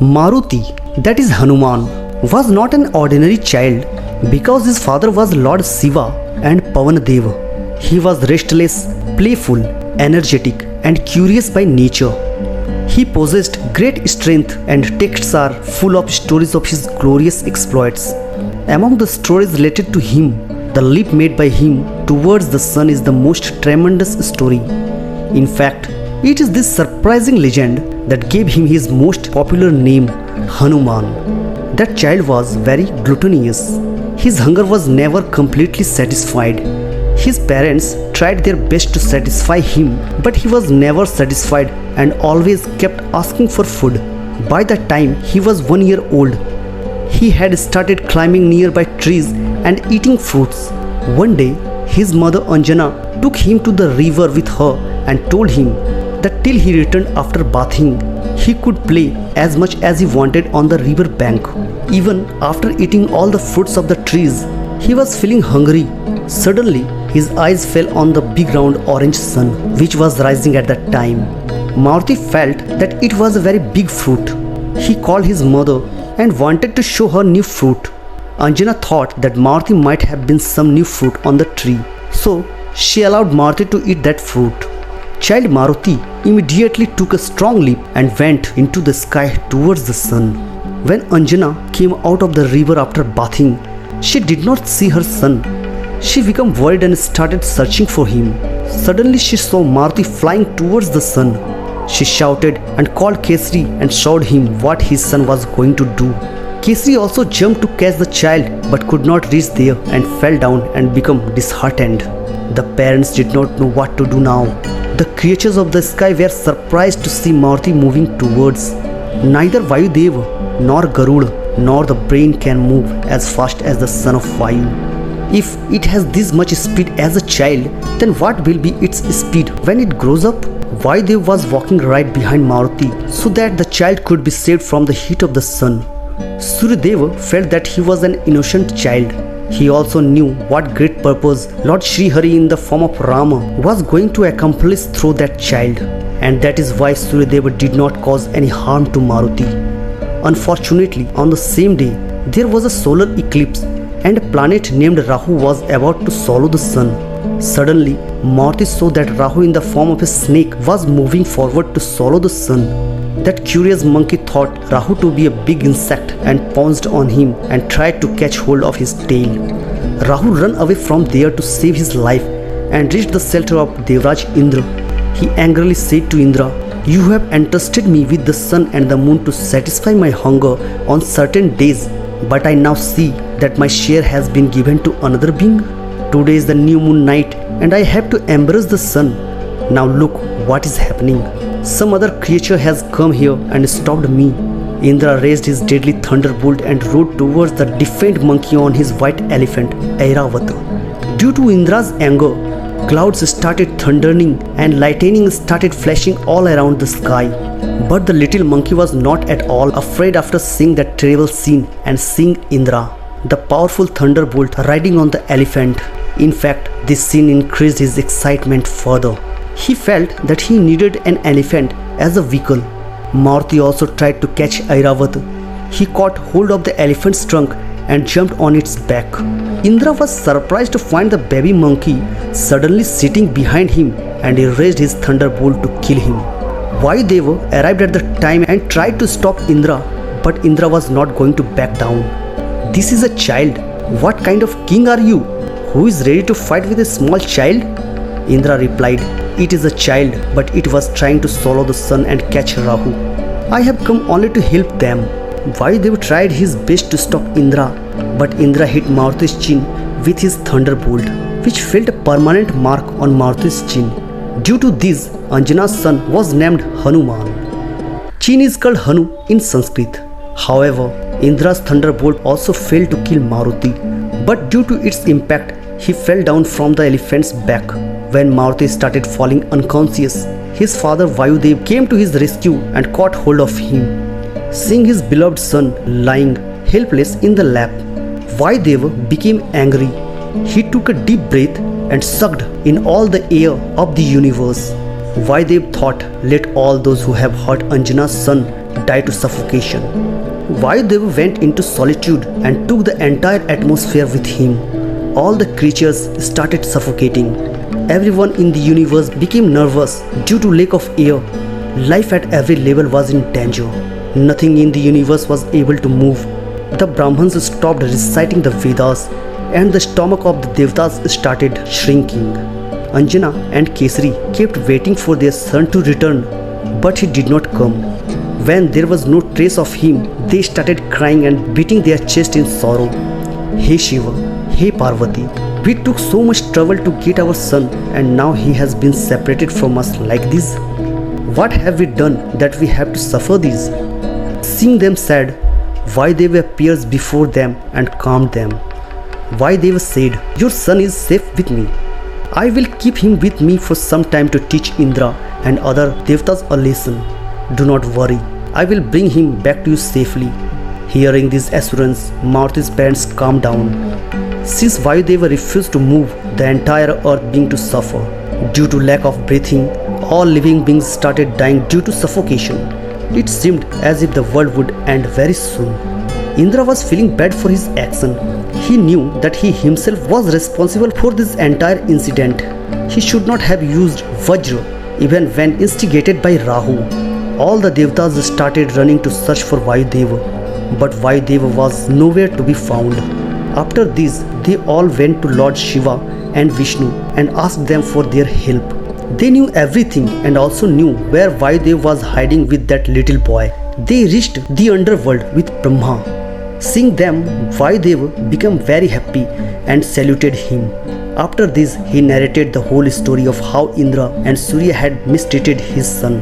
Maruti, that is Hanuman, was not an ordinary child because his father was Lord Shiva and Pavanadeva. He was restless, playful, energetic, and curious by nature. He possessed great strength, and texts are full of stories of his glorious exploits. Among the stories related to him, the leap made by him towards the sun is the most tremendous story. In fact, it is this surprising legend that gave him his most popular name, Hanuman. That child was very gluttonous. His hunger was never completely satisfied. His parents tried their best to satisfy him, but he was never satisfied and always kept asking for food. By the time he was 1 year old, he had started climbing nearby trees and eating fruits. One day, his mother Anjana took him to the river with her and told him that till he returned after bathing, he could play as much as he wanted on the river bank. Even after eating all the fruits of the trees, he was feeling hungry. Suddenly, his eyes fell on the big round orange sun which was rising at that time. Maruti felt that it was a very big fruit. He called his mother and wanted to show her new fruit. Anjana thought that Maruti might have been some new fruit on the tree, so she allowed Maruti to eat that fruit. Child Maruti immediately took a strong leap and went into the sky towards the sun. When Anjana came out of the river after bathing, she did not see her son. She became worried and started searching for him. Suddenly she saw Maruti flying towards the sun. She shouted and called Kesari and showed him what his son was going to do. Kesari also jumped to catch the child but could not reach there and fell down and became disheartened. The parents did not know what to do now. The creatures of the sky were surprised to see Maruti moving towards. Neither Vayudeva nor Garuda nor the brain can move as fast as the son of Vayu. If it has this much speed as a child, then what will be its speed when it grows up? Vayudev was walking right behind Maruti so that the child could be saved from the heat of the sun. Suryadeva felt that he was an innocent child. He also knew what great purpose Lord Srihari in the form of Rama was going to accomplish through that child, and that is why Suryadeva did not cause any harm to Maruti. Unfortunately, on the same day, there was a solar eclipse and a planet named Rahu was about to swallow the sun. Suddenly, Maruti saw that Rahu in the form of a snake was moving forward to swallow the sun. That curious monkey thought Rahu to be a big insect and pounced on him and tried to catch hold of his tail. Rahu ran away from there to save his life and reached the shelter of Devraj Indra. He angrily said to Indra, "You have entrusted me with the sun and the moon to satisfy my hunger on certain days, but I now see that my share has been given to another being. Today is the new moon night and I have to embrace the sun. Now look what is happening. Some other creature has come here and stopped me." Indra raised his deadly thunderbolt and rode towards the defiant monkey on his white elephant, Airavata. Due to Indra's anger, clouds started thundering and lightning started flashing all around the sky. But the little monkey was not at all afraid after seeing that terrible scene and seeing Indra, the powerful thunderbolt, riding on the elephant. In fact, this scene increased his excitement further. He felt that he needed an elephant as a vehicle. Maruti also tried to catch Airavata. He caught hold of the elephant's trunk and jumped on its back. Indra was surprised to find the baby monkey suddenly sitting behind him and he raised his thunderbolt to kill him. Vayudeva arrived at the time and tried to stop Indra, but Indra was not going to back down. "This is a child. What kind of king are you, who is ready to fight with a small child?" Indra replied, "It is a child, but it was trying to swallow the sun and catch Rahu. I have come only to help them." Vayudeva tried his best to stop Indra, but Indra hit Maruti's chin with his thunderbolt, which felt a permanent mark on Maruti's chin. Due to this, Anjana's son was named Hanuman. Chin is called Hanu in Sanskrit. However, Indra's thunderbolt also failed to kill Maruti, but due to its impact, he fell down from the elephant's back. When Maruti started falling unconscious, his father Vayudev came to his rescue and caught hold of him. Seeing his beloved son lying helpless in the lap, Vayudeva became angry. He took a deep breath and sucked in all the air of the universe. Vayudev thought, "Let all those who have hurt Anjana's son died to suffocation. Vayudeva went into solitude and took the entire atmosphere with him. All the creatures started suffocating. Everyone in the universe became nervous due to lack of air. Life at every level was in danger. Nothing in the universe was able to move. The Brahmins stopped reciting the Vedas and the stomach of the Devatas started shrinking. Anjana and Kesari kept waiting for their son to return, but he did not come. When there was no trace of him, they started crying and beating their chest in sorrow. Hey Shiva, hey Parvati, we took so much trouble to get our son and now he has been separated from us like this. What have we done that we have to suffer this? Seeing them sad, Vayudeva appears before them and calmed them. Vayudeva said, "Your son is safe with me. I will keep him with me for some time to teach Indra and other Devatas a lesson. Do not worry, I will bring him back to you safely." Hearing this assurance, Maruti's parents calmed down. Since Vayudeva refused to move, the entire earth began to suffer. Due to lack of breathing, all living beings started dying due to suffocation. It seemed as if the world would end very soon. Indra was feeling bad for his action. He knew that he himself was responsible for this entire incident. He should not have used Vajra even when instigated by Rahu. All the Devatas started running to search for Vayudeva, but Vayudeva was nowhere to be found. After this, they all went to Lord Shiva and Vishnu and asked them for their help. They knew everything and also knew where Vayudeva was hiding with that little boy. They reached the underworld with Brahma. Seeing them, Vayudeva became very happy and saluted him. After this, he narrated the whole story of how Indra and Surya had mistreated his son.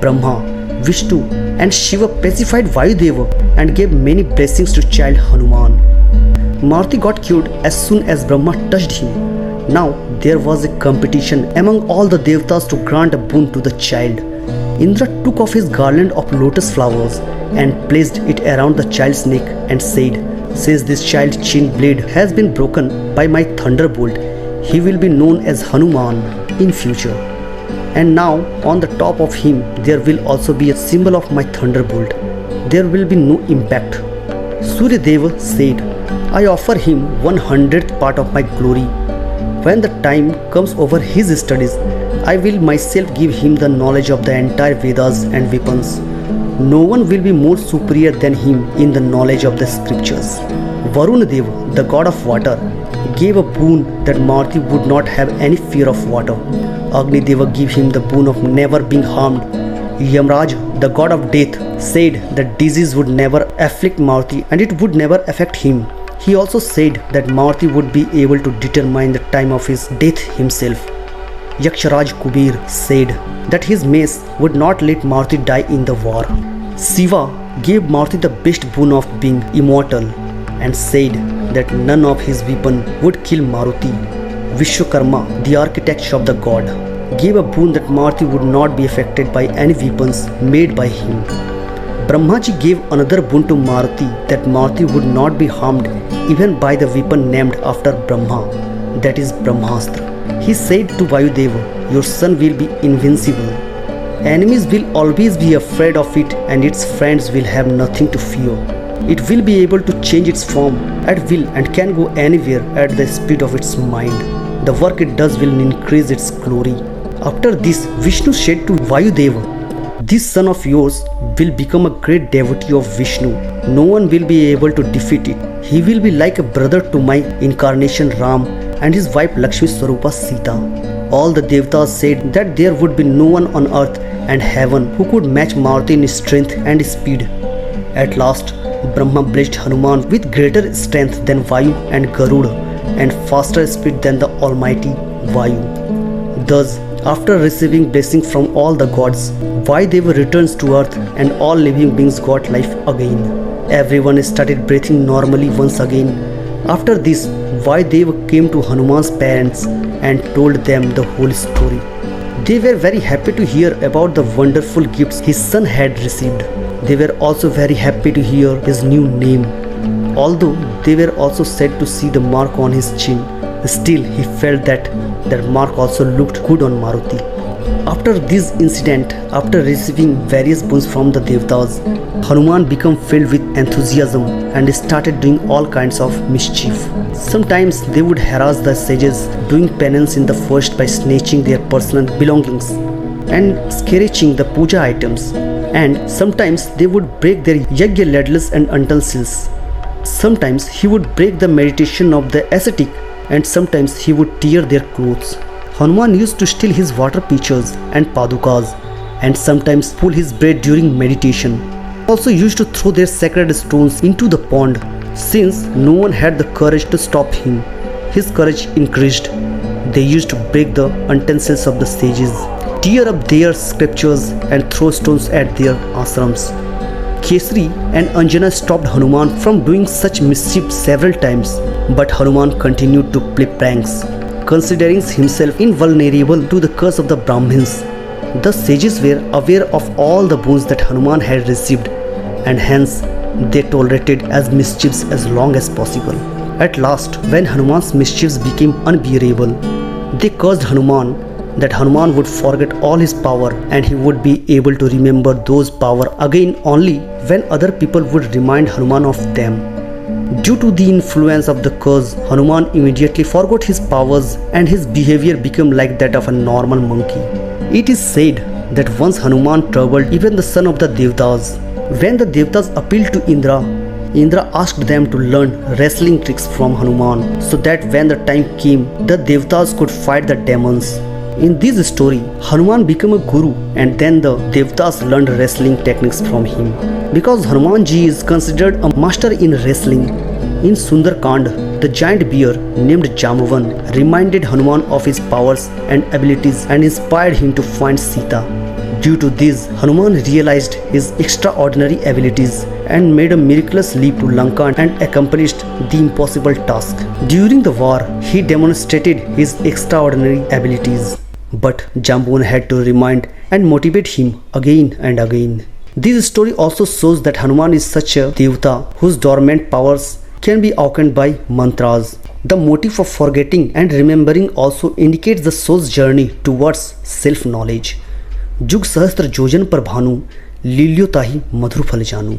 Brahma, Vishnu and Shiva pacified Vayudeva and gave many blessings to child Hanuman. Maruti got cured as soon as Brahma touched him. Now there was a competition among all the Devatas to grant a boon to the child. Indra took off his garland of lotus flowers and placed it around the child's neck and said, "Since this child's chin blade has been broken by my thunderbolt, he will be known as Hanuman in future. And now on the top of him there will also be a symbol of my thunderbolt. There will be no impact." Surya Deva said, "I offer him 100th part of my glory. When the time comes over his studies, I will myself give him the knowledge of the entire Vedas and weapons. No one will be more superior than him in the knowledge of the scriptures." Varuna Deva, the god of water, gave a boon that Maruti would not have any fear of water. Agni Deva gave him the boon of never being harmed. Yamraj, the god of death, said that disease would never afflict Maruti and it would never affect him. He also said that Maruti would be able to determine the time of his death himself. Yaksharaj Kubir said that his mace would not let Maruti die in the war. Shiva gave Maruti the best boon of being immortal and said that none of his weapon would kill Maruti. Vishwakarma, the architect of the god, gave a boon that Maruti would not be affected by any weapons made by him. Brahmaji gave another boon to Maruti that Maruti would not be harmed even by the weapon named after Brahma, that is Brahmastra. He said to Vayudeva, "Your son will be invincible. Enemies will always be afraid of it and its friends will have nothing to fear. It will be able to change its form at will and can go anywhere at the speed of its mind. The work it does will increase its glory." After this, Vishnu said to Vayudeva, "This son of yours will become a great devotee of Vishnu. No one will be able to defeat it. He will be like a brother to my incarnation Ram and his wife Lakshmi Swarupa Sita." All the Devatas said that there would be no one on earth and heaven who could match Maruti in strength and speed. At last, Brahma blessed Hanuman with greater strength than Vayu and Garuda and faster speed than the almighty Vayu. Thus, after receiving blessing from all the gods, Vayudeva returns to earth and all living beings got life again. Everyone started breathing normally once again. After this, Vayudeva came to Hanuman's parents and told them the whole story. They were very happy to hear about the wonderful gifts his son had received. They were also very happy to hear his new name. Although they were also sad to see the mark on his chin, still he felt that mark also looked good on Maruti. After this incident, after receiving various boons from the Devtas, Hanuman became filled with enthusiasm and started doing all kinds of mischief. Sometimes they would harass the sages, doing penance in the forest by snatching their personal belongings and scratching the puja items, and sometimes they would break their yajna ladles and utensils. Sometimes he would break the meditation of the ascetic, and sometimes he would tear their clothes. Hanuman used to steal his water pitchers and padukas, and sometimes pull his bread during meditation. Also used to throw their sacred stones into the pond. Since no one had the courage to stop him, his courage increased. They used to break the utensils of the sages, tear up their scriptures and throw stones at their ashrams. Kesari and Anjana stopped Hanuman from doing such mischief several times, but Hanuman continued to play pranks, considering himself invulnerable to the curse of the Brahmins. The sages were aware of all the boons that Hanuman had received, and hence they tolerated as mischiefs as long as possible. At last, when Hanuman's mischiefs became unbearable, they cursed Hanuman that Hanuman would forget all his power and he would be able to remember those power again only when other people would remind Hanuman of them. Due to the influence of the curse, Hanuman immediately forgot his powers and his behavior became like that of a normal monkey. It is said that once Hanuman troubled even the son of the Devtas. When the Devtas appealed to Indra, Indra asked them to learn wrestling tricks from Hanuman so that when the time came, the Devtas could fight the demons. In this story, Hanuman became a guru and then the Devtas learned wrestling techniques from him. Because Hanumanji is considered a master in wrestling, in Sundarkand, the giant bear named Jambavan reminded Hanuman of his powers and abilities and inspired him to find Sita. Due to this, Hanuman realized his extraordinary abilities and made a miraculous leap to Lanka and accomplished the impossible task. During the war, he demonstrated his extraordinary abilities, but Jambavan had to remind and motivate him again and again. This story also shows that Hanuman is such a Devta whose dormant powers can be awakened by mantras. The motive of forgetting and remembering also indicates the soul's journey towards self-knowledge. जुग सहस्त्र जोजन पर भानु लील्यो ताहि मधुर फल जानू।